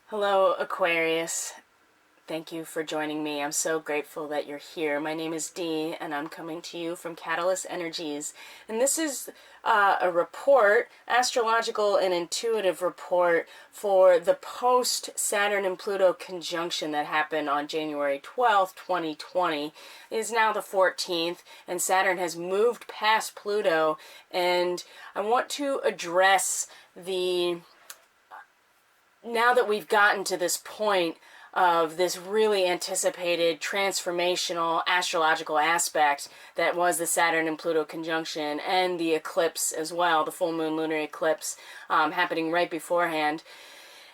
Hello, Aquarius. Thank you for joining me. I'm so grateful that you're here. My name is Dee, and I'm coming to you from CatalystEnergies. And this is a report, astrological and intuitive report for the post-Saturn and Pluto conjunction that happened on January 12th, 2020. It is now the 14th, and Saturn has moved past Pluto. And I want to address now that we've gotten to this point of this really anticipated transformational astrological aspect that was the Saturn and Pluto conjunction and the eclipse as well, the full moon lunar eclipse happening right beforehand.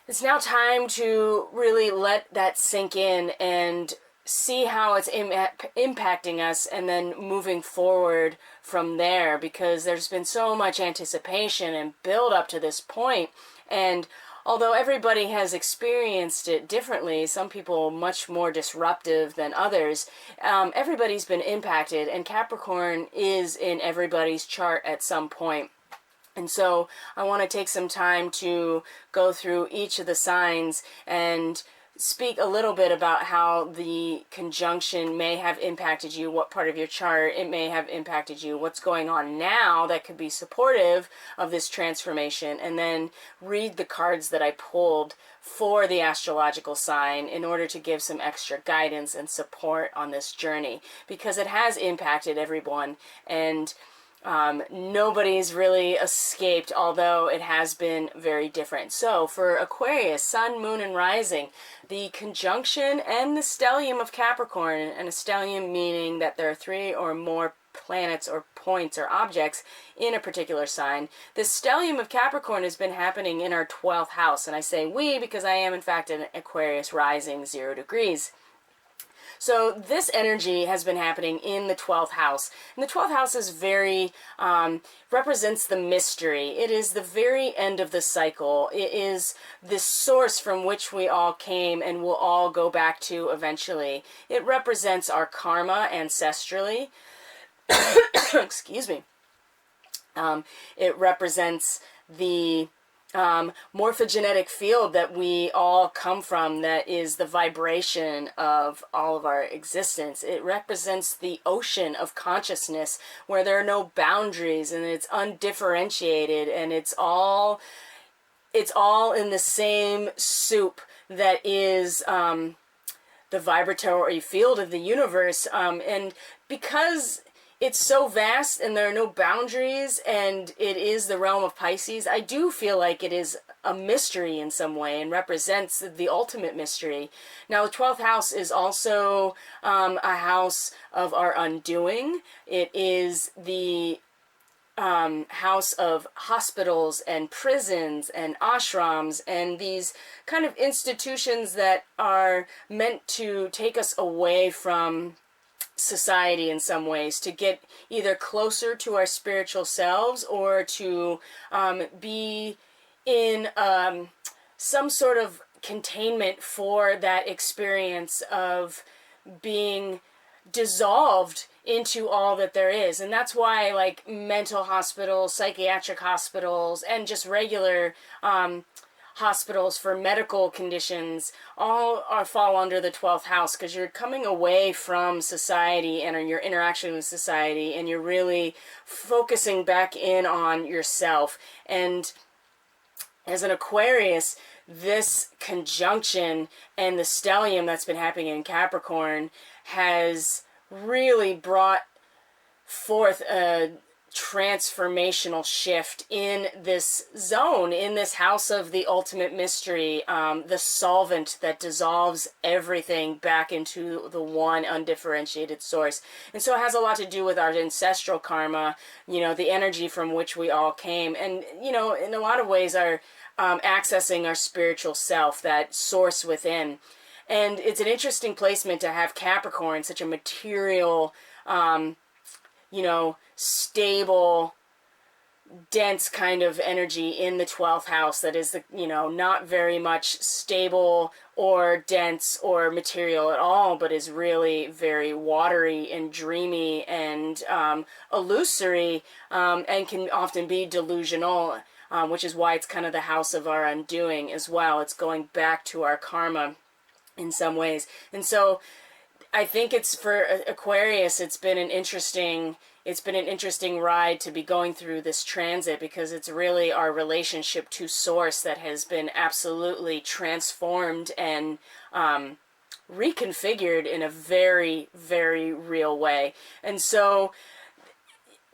It's now time to really let that sink in and see how it's impacting us, and then moving forward from there, because there's been so much anticipation and build up to this point. And although everybody has experienced it differently, some people much more disruptive than others, everybody's been impacted, and Capricorn is in everybody's chart at some point. And so I want to take some time to go through each of the signs and speak a little bit about how the conjunction may have impacted you, what part of your chart it may have impacted you, what's going on now that could be supportive of this transformation, and then read the cards that I pulled for the astrological sign in order to give some extra guidance and support on this journey, because it has impacted everyone, and nobody's really escaped, although it has been very different. So for Aquarius, Sun, Moon, and Rising, the conjunction and the stellium of Capricorn, and a stellium meaning that there are 3 or more planets or points or objects in a particular sign. The stellium of Capricorn has been happening in our 12th house, and I say we because I am in fact an Aquarius rising 0 degrees. So this energy has been happening in the 12th house. And the 12th house is very, represents the mystery. It is the very end of the cycle. It is the source from which we all came and will all go back to eventually. It represents our karma ancestrally. Excuse me. It represents the morphogenetic field that we all come from, that is the vibration of all of our existence. It represents the ocean of consciousness where there are no boundaries, and it's undifferentiated, and it's all in the same soup that is the vibratory field of the universe. And because it's so vast and there are no boundaries, and it is the realm of Pisces, I do feel like it is a mystery in some way and represents the ultimate mystery. Now, the 12th house is also a house of our undoing. It is the house of hospitals and prisons and ashrams and these kind of institutions that are meant to take us away from society in some ways, to get either closer to our spiritual selves or to be in some sort of containment for that experience of being dissolved into all that there is. And that's why, like, mental hospitals, psychiatric hospitals, and just regular hospitals for medical conditions all fall under the 12th house, because you're coming away from society and your interaction with society, and you're really focusing back in on yourself. And as an Aquarius, this conjunction and the stellium that's been happening in Capricorn has really brought forth a transformational shift in this zone, in this house of the ultimate mystery, the solvent that dissolves everything back into the one undifferentiated source. And so it has a lot to do with our ancestral karma, the energy from which we all came, and in a lot of ways are accessing our spiritual self, that source within. And it's an interesting placement to have Capricorn, such a material, stable, dense kind of energy in the 12th house that is, not very much stable or dense or material at all, but is really very watery and dreamy and illusory, and can often be delusional. which is why it's kind of the house of our undoing as well. It's going back to our karma in some ways. And so I think it's for Aquarius, it's been an interesting ride to be going through this transit, because it's really our relationship to source that has been absolutely transformed and reconfigured in a very, very real way. And so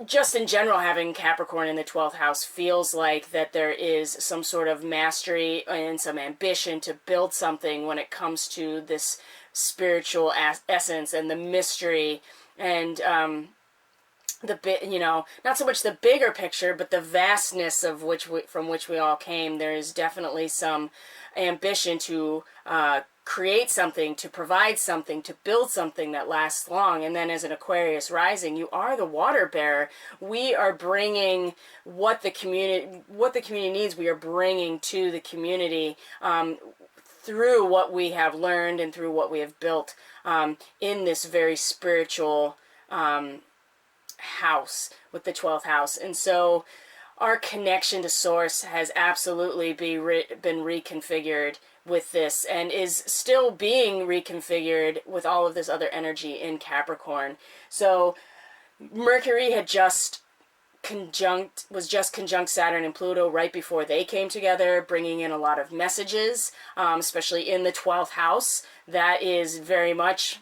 just in general, having Capricorn in the 12th house feels like that there is some sort of mastery and some ambition to build something when it comes to this spiritual essence and the mystery and not so much the bigger picture, but the vastness of from which we all came. There is definitely some ambition to create something, to provide something, to build something that lasts long. And then as an Aquarius rising, you are the water bearer. We are bringing what the community needs. We are bringing to the community through what we have learned and through what we have built in this very spiritual house with the 12th house. And so our connection to source has absolutely been reconfigured with this, and is still being reconfigured with all of this other energy in Capricorn. So Mercury had just conjunct Saturn and Pluto right before they came together, bringing in a lot of messages, especially in the 12th house. That is very much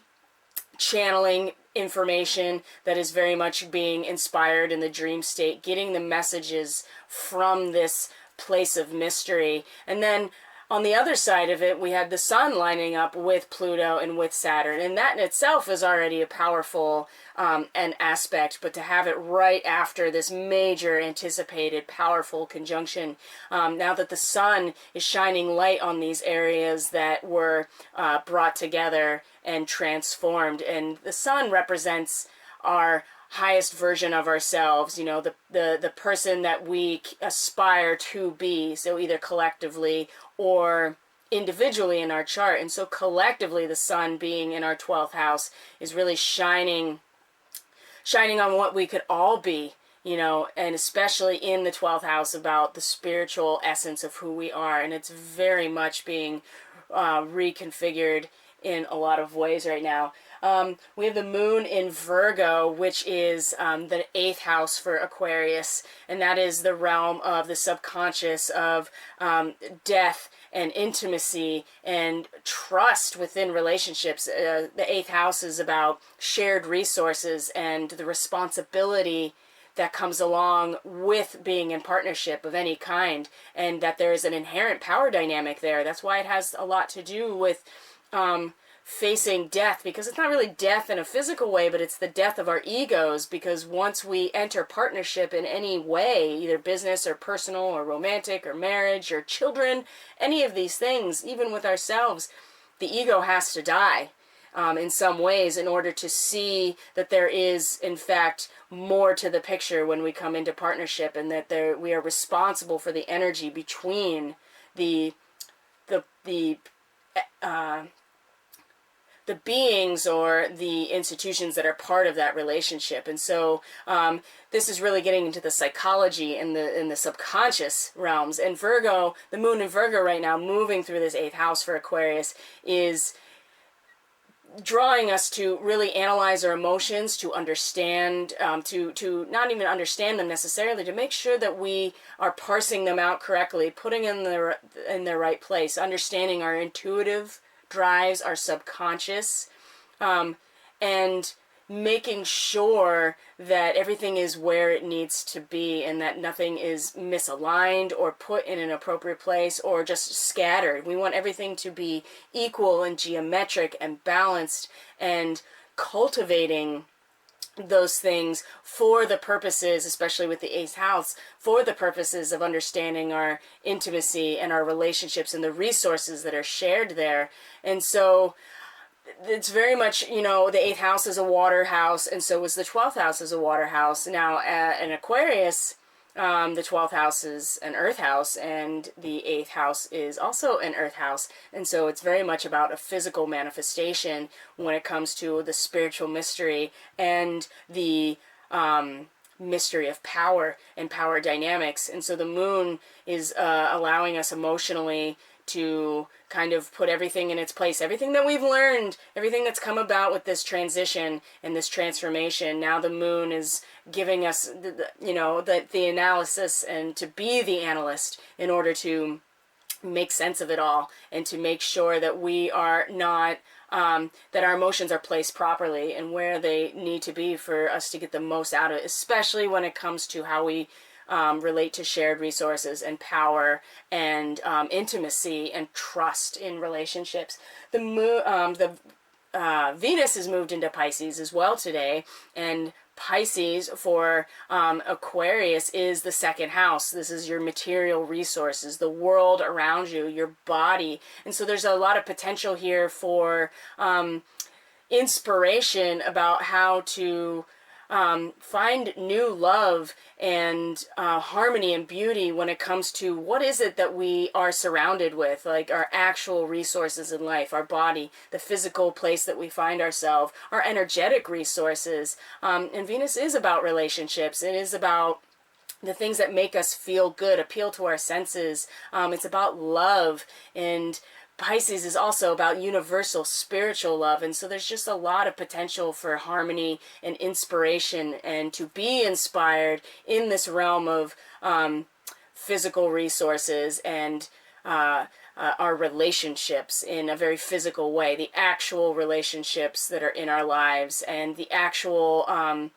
channeling information, that is very much being inspired in the dream state, getting the messages from this place of mystery. And then on the other side of it, we had the Sun lining up with Pluto and with Saturn, and that in itself is already a powerful an aspect, but to have it right after this major anticipated powerful conjunction, now that the Sun is shining light on these areas that were brought together and transformed. And the Sun represents our highest version of ourselves, the person that we aspire to be, so either collectively or individually in our chart. And so collectively, the Sun being in our 12th house is really shining on what we could all be, and especially in the 12th house, about the spiritual essence of who we are. And it's very much being reconfigured in a lot of ways right now. We have the moon in Virgo, which is the 8th house for Aquarius, and that is the realm of the subconscious, of death and intimacy and trust within relationships. The 8th house is about shared resources and the responsibility that comes along with being in partnership of any kind, and that there is an inherent power dynamic there. That's why it has a lot to do with facing death, because it's not really death in a physical way, but it's the death of our egos. Because once we enter partnership in any way, either business or personal or romantic or marriage or children, any of these things, even with ourselves, the ego has to die in some ways in order to see that there is, in fact, more to the picture when we come into partnership, and that we are responsible for the energy between the beings or the institutions that are part of that relationship. And so this is really getting into the psychology and the subconscious realms. And Virgo, the moon in Virgo right now, moving through this 8th house for Aquarius, is drawing us to really analyze our emotions, to understand, to not even understand them necessarily, to make sure that we are parsing them out correctly, putting in their right place, understanding our intuitive drives, our subconscious, and making sure that everything is where it needs to be, and that nothing is misaligned or put in an appropriate place or just scattered. We want everything to be equal and geometric and balanced, and cultivating those things for the purposes, especially with the 8th house, for the purposes of understanding our intimacy and our relationships and the resources that are shared there. And so it's very much, the 8th house is a water house, and so is the 12th house is a water house. Now, in Aquarius, the 12th house is an earth house, and the 8th house is also an earth house. And so it's very much about a physical manifestation when it comes to the spiritual mystery and the mystery of power and power dynamics. And so the moon is allowing us emotionally to kind of put everything in its place, everything that we've learned, everything that's come about with this transition and this transformation. Now the moon is giving us the analysis, and to be the analyst in order to make sense of it all, and to make sure that we are not that our emotions are placed properly and where they need to be for us to get the most out of it, especially when it comes to how we relate to shared resources and power and intimacy and trust in relationships. The Venus has moved into Pisces as well today, and Pisces for Aquarius is the second house. This is your material resources, the world around you, your body. And so there's a lot of potential here for inspiration about how to find new love and harmony and beauty when it comes to what is it that we are surrounded with, like our actual resources in life, our body, the physical place that we find ourselves, our energetic resources. And Venus is about relationships. It is about the things that make us feel good, appeal to our senses. It's about love, and Pisces is also about universal spiritual love. And so there's just a lot of potential for harmony and inspiration, and to be inspired in this realm of physical resources and our relationships in a very physical way, the actual relationships that are in our lives, and the actual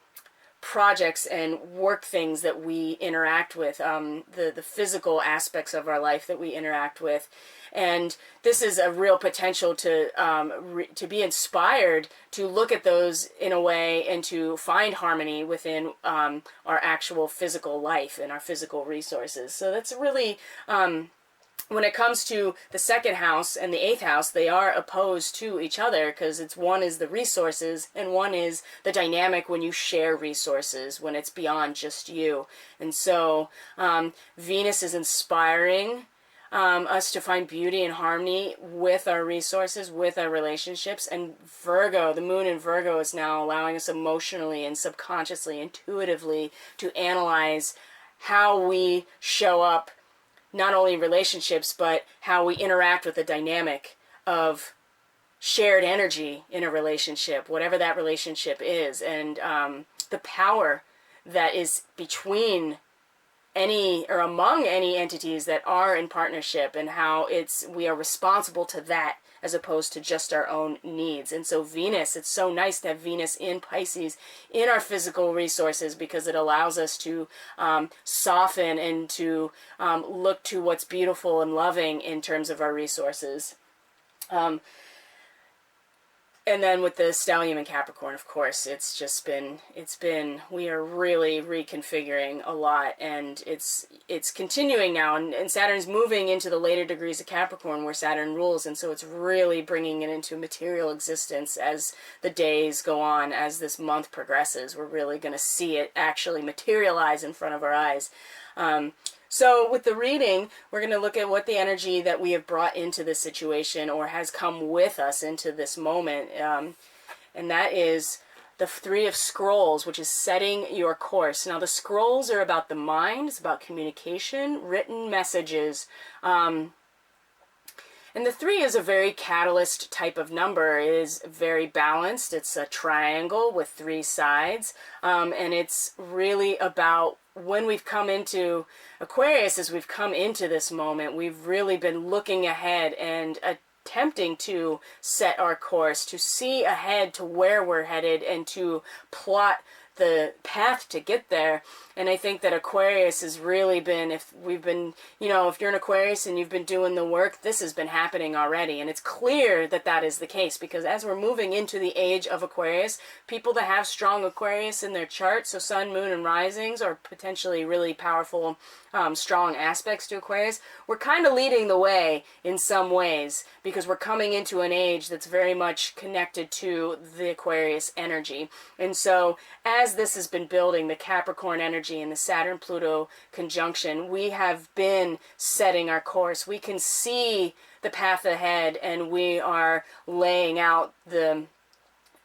projects and work things that we interact with, the physical aspects of our life that we interact with. And this is a real potential to be inspired to look at those in a way and to find harmony within our actual physical life and our physical resources. So that's really when it comes to the second house and the eighth house, they are opposed to each other, because one is the resources and one is the dynamic when you share resources, when it's beyond just you. And so Venus is inspiring us to find beauty and harmony with our resources, with our relationships. And Virgo, the moon in Virgo, is now allowing us emotionally and subconsciously, intuitively, to analyze how we show up, not only in relationships, but how we interact with the dynamic of shared energy in a relationship, whatever that relationship is, and the power that is between any or among any entities that are in partnership, and how we are responsible to that as opposed to just our own needs. And so Venus, it's so nice to have Venus in Pisces in our physical resources, because it allows us to soften and to look to what's beautiful and loving in terms of our resources. And then with the stellium in Capricorn, of course, we are really reconfiguring a lot, and it's continuing now, and Saturn's moving into the later degrees of Capricorn where Saturn rules, and so it's really bringing it into material existence as the days go on, as this month progresses. We're really going to see it actually materialize in front of our eyes. So with the reading, we're going to look at what the energy that we have brought into this situation, or has come with us into this moment, and that is the Three of Scrolls, which is setting your course. Now the scrolls are about the mind, it's about communication, written messages, and the 3 is a very catalyst type of number. It is very balanced. It's a triangle with 3 sides, and it's really about when we've come into Aquarius, as we've come into this moment, we've really been looking ahead and attempting to set our course, to see ahead to where we're headed, and to plot the path to get there. And I think that Aquarius has really been, if you're an Aquarius and you've been doing the work, this has been happening already. And it's clear that that is the case, because as we're moving into the age of Aquarius, people that have strong Aquarius in their chart, so sun, moon, and risings, are potentially really powerful, strong aspects to Aquarius. We're kind of leading the way in some ways, because we're coming into an age that's very much connected to the Aquarius energy. And so as this has been building, the Capricorn energy and the Saturn-Pluto conjunction, we have been setting our course. We can see the path ahead, and we are laying out the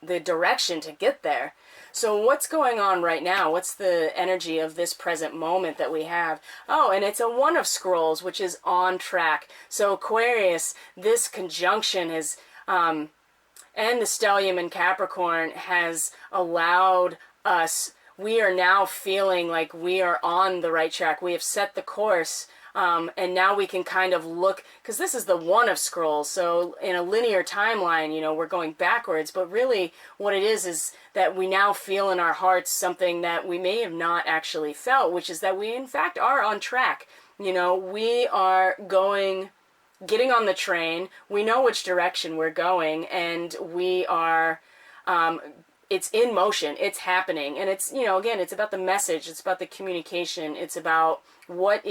the direction to get there. So what's going on right now? What's the energy of this present moment that we have? Oh, and it's a one of scrolls, which is on track. So Aquarius, this conjunction has, and the stellium in Capricorn has allowed us, we are now feeling like we are on the right track. We have set the course. And now we can kind of look, because this is the one of scrolls, so in a linear timeline, you know, we're going backwards, but really what it is that we now feel in our hearts something that we may have not actually felt, which is that we in fact are on track. You know, we are getting on the train, we know which direction we're going, and we are, it's in motion, it's happening, and it's, you know, again, it's about the message, it's about the communication, it's about what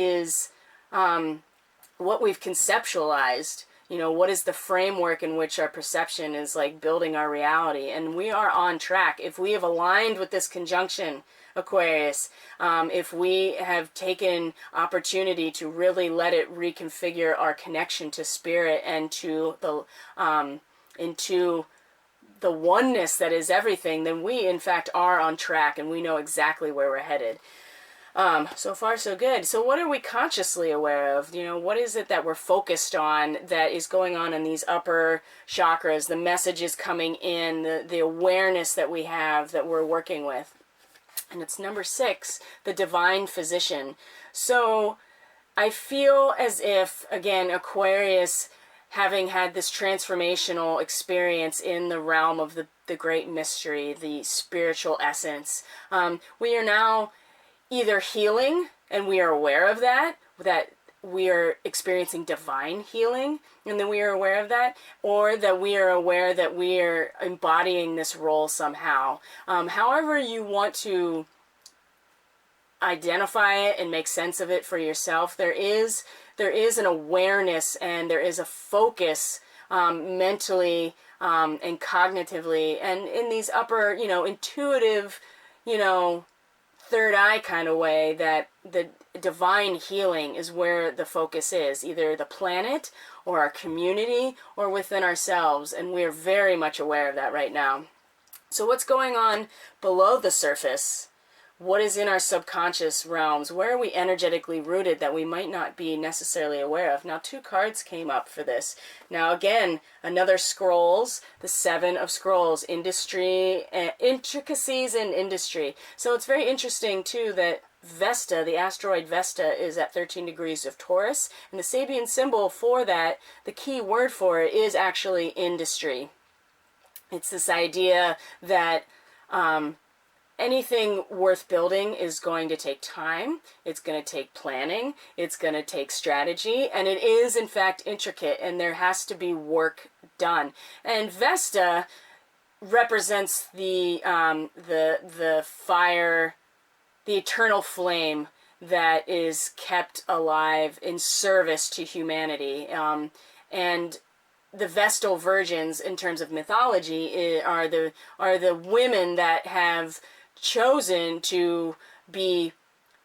we've conceptualized, you know, what is the framework in which our perception is like building our reality. And we are on track. If we have aligned with this conjunction, Aquarius, if we have taken opportunity to really let it reconfigure our connection to spirit and to the, into the oneness that is everything, then we in fact are on track and we know exactly where we're headed. So far so good. So what are we consciously aware of? You know, what is it that we're focused on that is going on in these upper chakras, the messages coming in, the awareness that we have that we're working with? And it's number 6, the divine physician. So I feel as if, again, Aquarius, having had this transformational experience in the realm of the great mystery, the spiritual essence, we are now either healing, and we are aware of that we are experiencing divine healing, and then we are aware of that, or that we are aware that we are embodying this role somehow. However you want to identify it and make sense of it for yourself, there is an awareness and there is a focus mentally and cognitively, and in these upper, you know, intuitive, you know, third eye kind of way, that the divine healing is where the focus is, either the planet or our community or within ourselves, and we're very much aware of that right now. So what's going on below the surface? What is in our subconscious realms? Where are we energetically rooted that we might not be necessarily aware of? Now, 2 cards came up for this. Now, again, another scrolls, the 7 of scrolls, industry, intricacies in industry. So it's very interesting, too, that Vesta, the asteroid Vesta, is at 13 degrees of Taurus. And the Sabian symbol for that, the key word for it, is actually industry. It's this idea that anything worth building is going to take time, it's going to take planning, it's going to take strategy, and it is in fact intricate, and there has to be work done. And Vesta represents the fire, the eternal flame that is kept alive in service to humanity. And the Vestal virgins, in terms of mythology, are the women that have chosen to be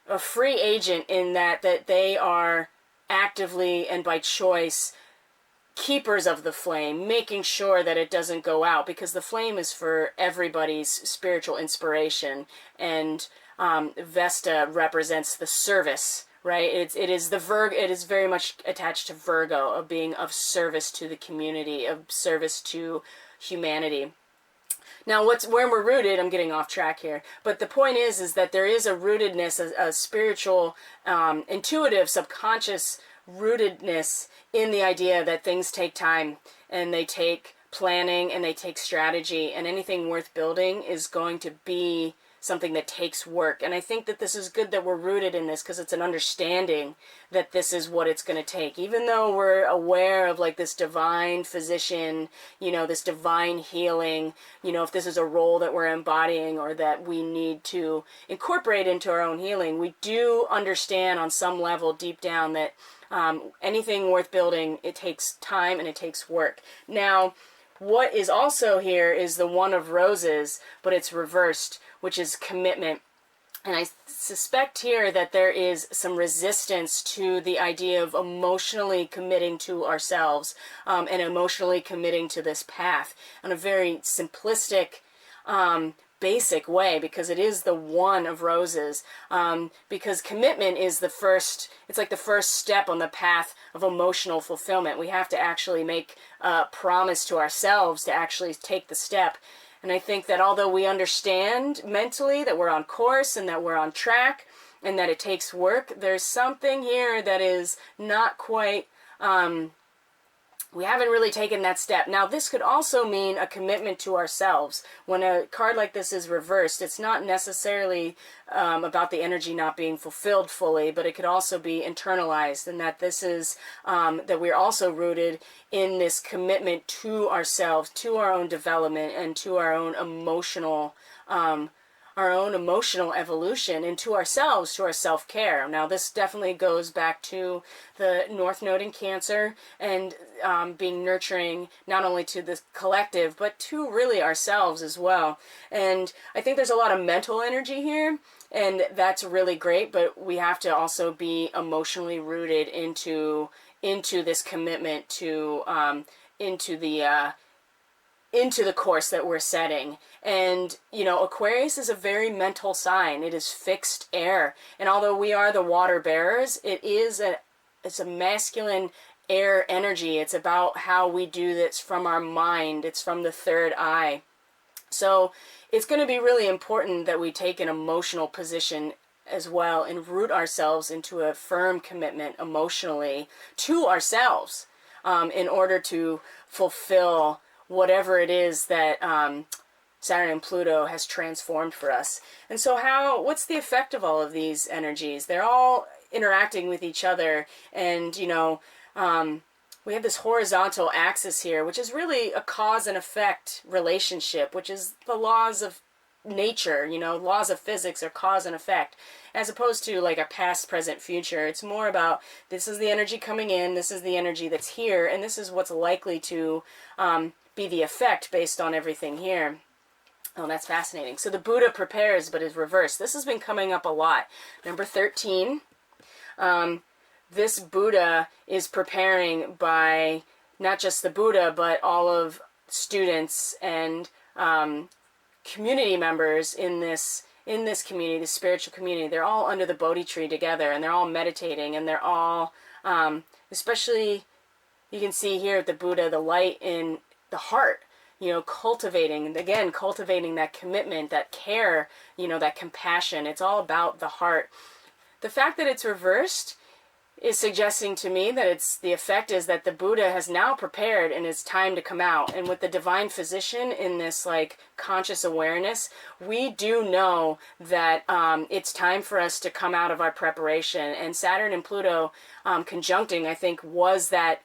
a free agent, in that they are actively and by choice keepers of the flame, making sure that it doesn't go out, because the flame is for everybody's spiritual inspiration, and Vesta represents the service, right? It is very much attached to Virgo, of being of service to the community, of service to humanity. Now, where we're rooted, I'm getting off track here, but the point is that there is a rootedness, a spiritual, intuitive, subconscious rootedness in the idea that things take time, and they take planning, and they take strategy, and anything worth building is going to be something that takes work. And I think that this is good that we're rooted in this, because it's an understanding that this is what it's going to take. Even though we're aware of like this divine physician, you know, this divine healing, you know, if this is a role that we're embodying or that we need to incorporate into our own healing, we do understand on some level deep down that anything worth building, it takes time and it takes work. Now, what is also here is the One of Roses, but it's reversed, which is commitment. And I suspect here that there is some resistance to the idea of emotionally committing to ourselves, and emotionally committing to this path in a very simplistic, basic way, because it is the one of roses, because commitment is the first, it's like the first step on the path of emotional fulfillment. We have to actually make a promise to ourselves to actually take the step. And I think that although we understand mentally that we're on course and that we're on track and that it takes work, there's something here that is not quite, we haven't really taken that step. Now, this could also mean a commitment to ourselves. When a card like this is reversed, it's not necessarily about the energy not being fulfilled fully, but it could also be internalized, and that this is, that we're also rooted in this commitment to ourselves, to our own development, and to our own emotional evolution, and to ourselves, to our self-care. Now, this definitely goes back to the North Node in Cancer, and being nurturing not only to the collective, but to really ourselves as well. And I think there's a lot of mental energy here, and that's really great, but we have to also be emotionally rooted into this commitment to into the course that we're setting. And, you know, Aquarius is a very mental sign. It is fixed air. And although we are the water bearers, it's a masculine air energy. It's about how we do this from our mind. It's from the third eye. So it's going to be really important that we take an emotional position as well and root ourselves into a firm commitment emotionally to ourselves, in order to fulfill whatever it is that Saturn and Pluto has transformed for us. And so what's the effect of all of these energies? They're all interacting with each other, and, you know, we have this horizontal axis here, which is really a cause and effect relationship, which is the laws of nature, you know, laws of physics are cause and effect, as opposed to like a past, present, future. It's more about, this is the energy coming in, this is the energy that's here, and this is what's likely to be the effect based on everything here. Oh, that's fascinating. So the Buddha prepares but is reversed. This has been coming up a lot. Number 13. This Buddha is preparing by not just the Buddha, but all of students and community members in this community, the spiritual community. They're all under the Bodhi tree together, and they're all meditating, and they're all, especially, you can see here at the Buddha, the light in the heart, you know, cultivating that commitment, that care, you know, that compassion. It's all about the heart. The fact that it's reversed is suggesting to me that the effect is that the Buddha has now prepared and it's time to come out. And with the divine physician in this like conscious awareness, we do know that it's time for us to come out of our preparation. And Saturn and Pluto conjuncting, I think, was that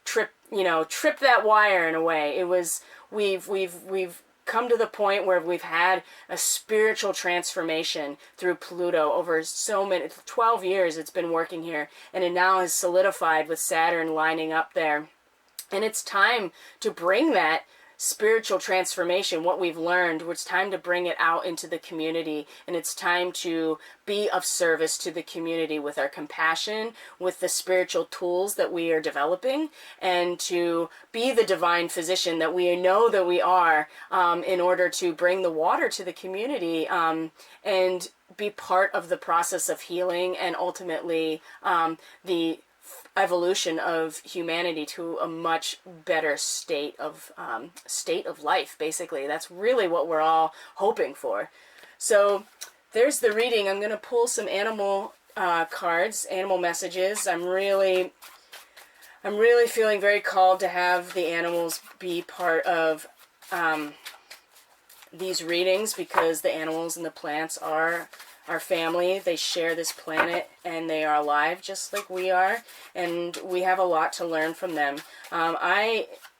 trip that wire in a way. It was, we've come to the point where we've had a spiritual transformation through Pluto over so many, 12 years it's been working here, and it now is solidified with Saturn lining up there. And it's time to bring that spiritual transformation, what we've learned, it's time to bring it out into the community, and it's time to be of service to the community with our compassion, with the spiritual tools that we are developing, and to be the divine physician that we know that we are, in order to bring the water to the community, and be part of the process of healing, and ultimately the evolution of humanity to a much better state of life. Basically, that's really what we're all hoping for. So there's the reading. I'm going to pull some animal cards, animal messages. I'm really feeling very called to have the animals be part of these readings, because the animals and the plants are our family. They share this planet, and they are alive just like we are, and we have a lot to learn from them.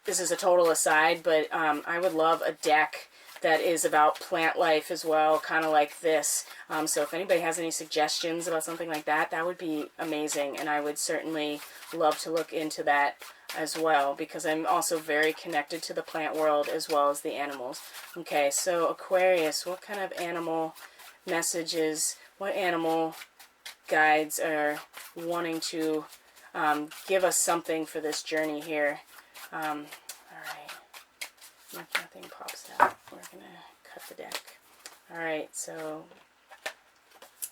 This is a total aside, but I would love a deck that is about plant life as well, kind of like this. So if anybody has any suggestions about something like that, that would be amazing, and I would certainly love to look into that as well, because I'm also very connected to the plant world as well as the animals. Okay, so Aquarius, what kind of animal messages, what animal guides are wanting to give us something for this journey here. All right. Nothing pops out. We're going to cut the deck. All right, so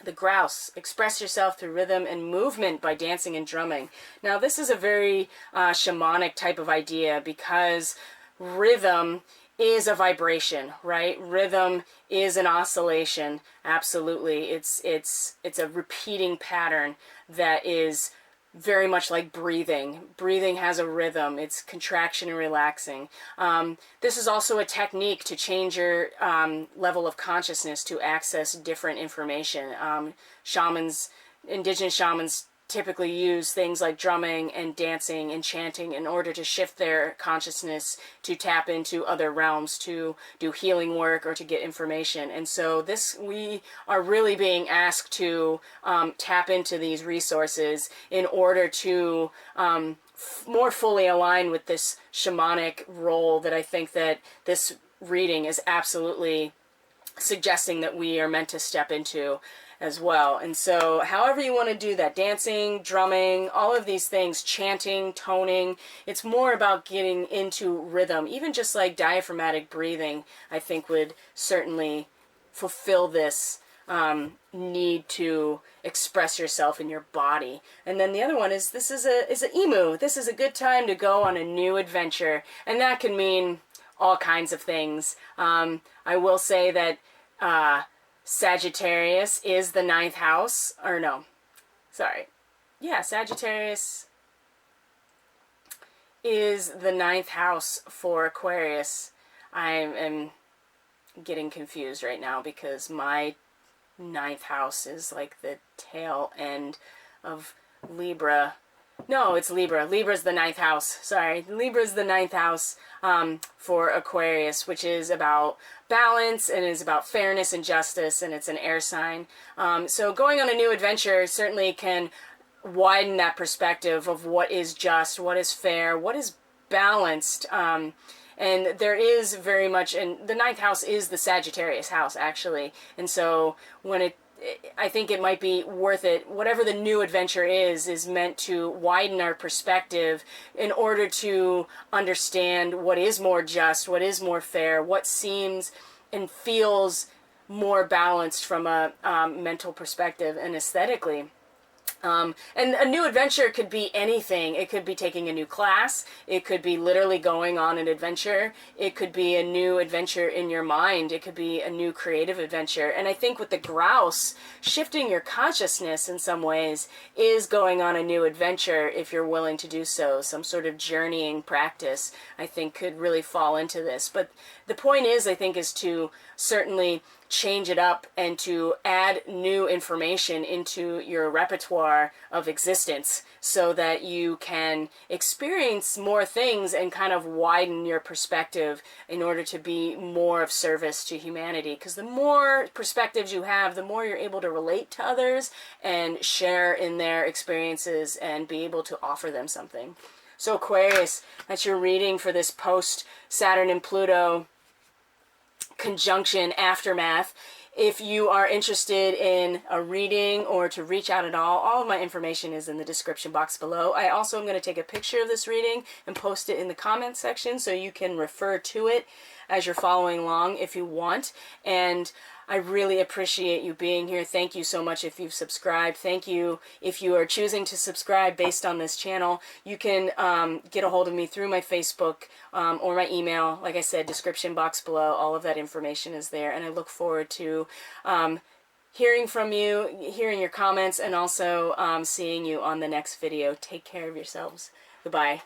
the grouse. Express yourself through rhythm and movement by dancing and drumming. Now, this is a very shamanic type of idea because rhythm is a vibration, right? Rhythm is an oscillation. Absolutely. It's a repeating pattern that is very much like breathing. Breathing has a rhythm. It's contraction and relaxing. This is also a technique to change your level of consciousness to access different information. Indigenous shamans typically use things like drumming and dancing and chanting in order to shift their consciousness to tap into other realms, to do healing work or to get information. And so we are really being asked to tap into these resources in order to more fully align with this shamanic role that I think that this reading is absolutely suggesting that we are meant to step into as well. And so however you want to do that, dancing, drumming, all of these things, chanting, toning, it's more about getting into rhythm. Even just like diaphragmatic breathing, I think would certainly fulfill this need to express yourself in your body. And then the other one is this is an emu. This is a good time to go on a new adventure, and that can mean all kinds of things. I will say that Sagittarius is the 9th house, or no, sorry. Yeah, Sagittarius is the 9th house for Aquarius. I am getting confused right now because my 9th house is like the tail end of Libra. No, it's Libra. Libra's the 9th house. Sorry. Libra's the 9th house for Aquarius, which is about balance and is about fairness and justice, and it's an air sign. So going on a new adventure certainly can widen that perspective of what is just, what is fair, what is balanced. And there is very much, and the 9th house is the Sagittarius house, actually. And so I think it might be worth it. Whatever the new adventure is meant to widen our perspective in order to understand what is more just, what is more fair, what seems and feels more balanced from a mental perspective and aesthetically. And a new adventure could be anything. It could be taking a new class. It could be literally going on an adventure. It could be a new adventure in your mind. It could be a new creative adventure. And I think with the grouse, shifting your consciousness in some ways is going on a new adventure if you're willing to do so. Some sort of journeying practice, I think, could really fall into this. But the point is, I think, is to certainly change it up and to add new information into your repertoire of existence so that you can experience more things and kind of widen your perspective in order to be more of service to humanity. Because the more perspectives you have, the more you're able to relate to others and share in their experiences and be able to offer them something. So Aquarius, that's your reading for this post-Saturn and Pluto conjunction aftermath. If you are interested in a reading or to reach out at all of my information is in the description box below. I also am going to take a picture of this reading and post it in the comments section so you can refer to it as you're following along if you want. And I really appreciate you being here. Thank you so much if you've subscribed. Thank you if you are choosing to subscribe based on this channel. You can get a hold of me through my Facebook or my email. Like I said, description box below. All of that information is there. And I look forward to hearing from you, hearing your comments, and also seeing you on the next video. Take care of yourselves. Goodbye.